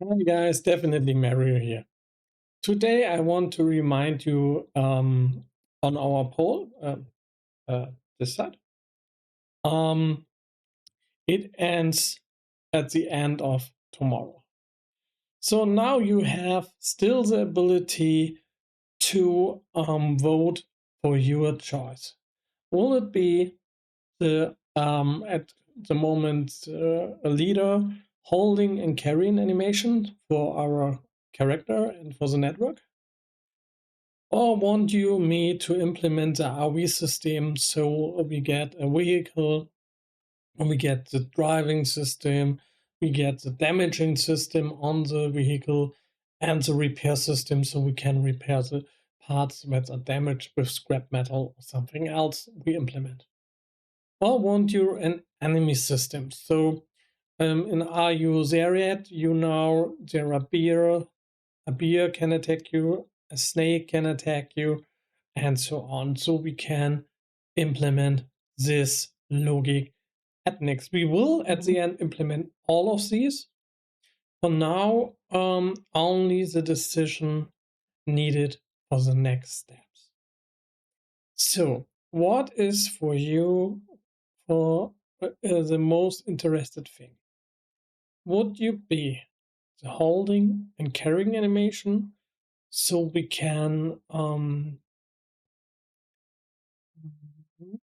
Hi guys, definitely Mario here. Today I want to remind you on our poll, this side. Um, it ends at the end of tomorrow. So now you have still the ability to vote for your choice. Will it be the at the moment a leader holding and carrying animation for our character and for the network? Or want you me to implement the RV system so we get a vehicle, we get the driving system, we get the damaging system on the vehicle, and the repair system so we can repair the parts that are damaged with scrap metal or something else we implement? Or want you an enemy system? So in Are You There Yet? You know there are a bear can attack you, a snake can attack you, and so on. So we can implement this logic at next. We will at the end implement all of these. For now, only the decision needed for the next steps. So, what is for you for the most interested thing? Would you be the holding and carrying animation so we can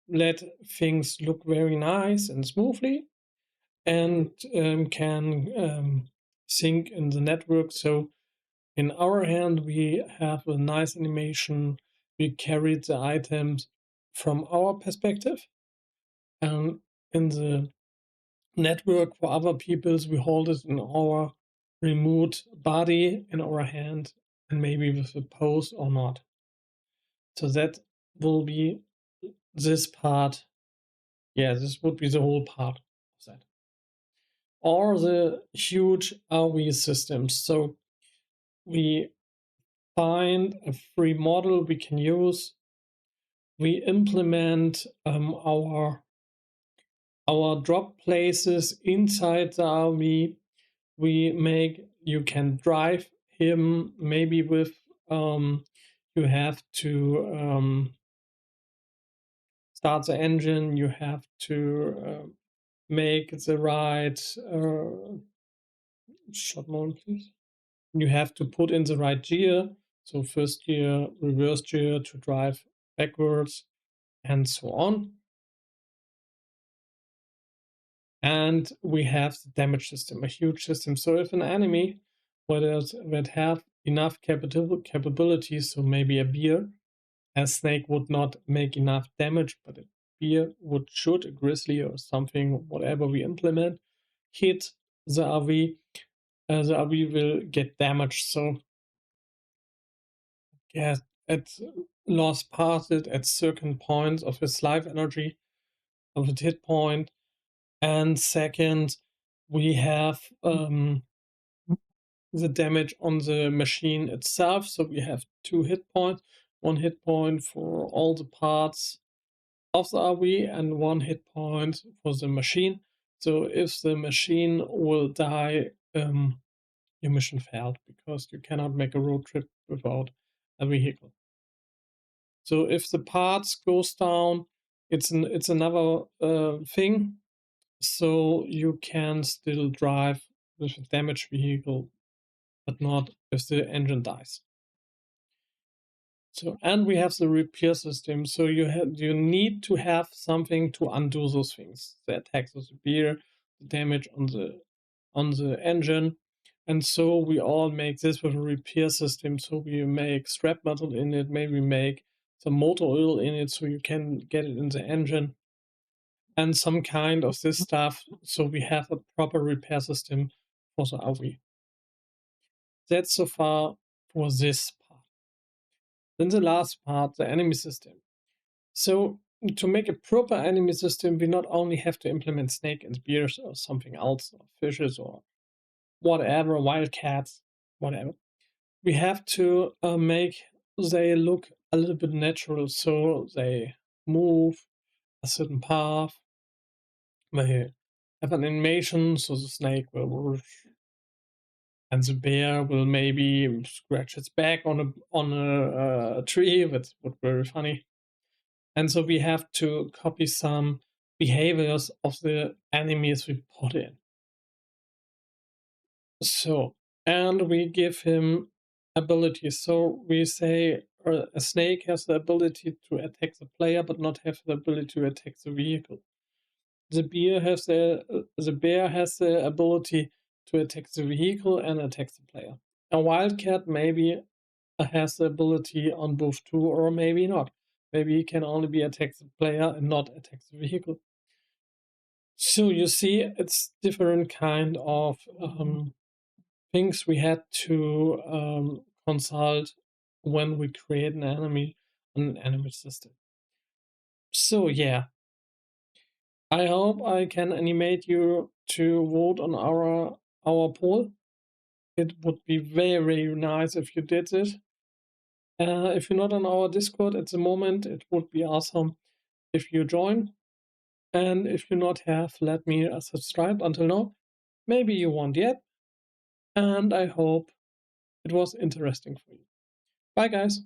let things look very nice and smoothly and can sync in the network? So in our hand we have a nice animation, we carried the items from our perspective, and in the network for other peoples we hold it in our remote body in our hand, and maybe with a pose or not. So that will be this part. Yeah, this would be the whole part of that. Or the huge RV systems. So we find a free model we can use. We implement our drop places inside the RV. We make you can drive him maybe with you have to start the engine. You have to make the right short moment, please. You have to put in the right gear. So first gear, reverse gear to drive backwards, and so on. And we have the damage system, a huge system. So if an enemy would have enough capabilities, so maybe a bear, a snake would not make enough damage, but a bear would shoot a grizzly or something, whatever we implement, hit the RV, the RV will get damaged. So yeah, it lost part it at certain points of its life energy, of its hit point. And second, we have the damage on the machine itself. So we have 2 hit points, 1 hit point for all the parts of the RV and 1 hit point for the machine. So if the machine will die, your mission failed because you cannot make a road trip without a vehicle. So if the parts goes down, it's another thing. So you can still drive with a damaged vehicle, but not if the engine dies. So, and we have the repair system. So you need to have something to undo those things: the attacks of the beer, the damage on the engine. And so we all make this with a repair system. So we make scrap metal in it, maybe make some motor oil in it so you can get it in the engine, and some kind of this stuff. So we have a proper repair system for the RV. That's so far for this part. Then the last part, the enemy system. So to make a proper enemy system, we not only have to implement snake and bears or something else, or fishes or whatever, wildcats, whatever. We have to make they look a little bit natural, so they move a certain path. They have an animation, so the snake will and the bear will maybe scratch its back on a tree. That would be very funny. And so we have to copy some behaviors of the enemies we put in. So, and we give him abilities. So we say a snake has the ability to attack the player, but not have the ability to attack the vehicle. The bear has the ability to attack the vehicle and attack the player. A wildcat maybe has the ability on both two, or maybe not. Maybe he can only be attack the player and not attack the vehicle. So you see, it's different kind of things we had to consult when we create an enemy system. So yeah, I hope I can animate you to vote on our poll. It would be very nice if you did it. If you're not on our Discord at the moment, it would be awesome if you join. And if you not have, let me subscribe until now. Maybe you won't yet. And I hope it was interesting for you. Bye, guys.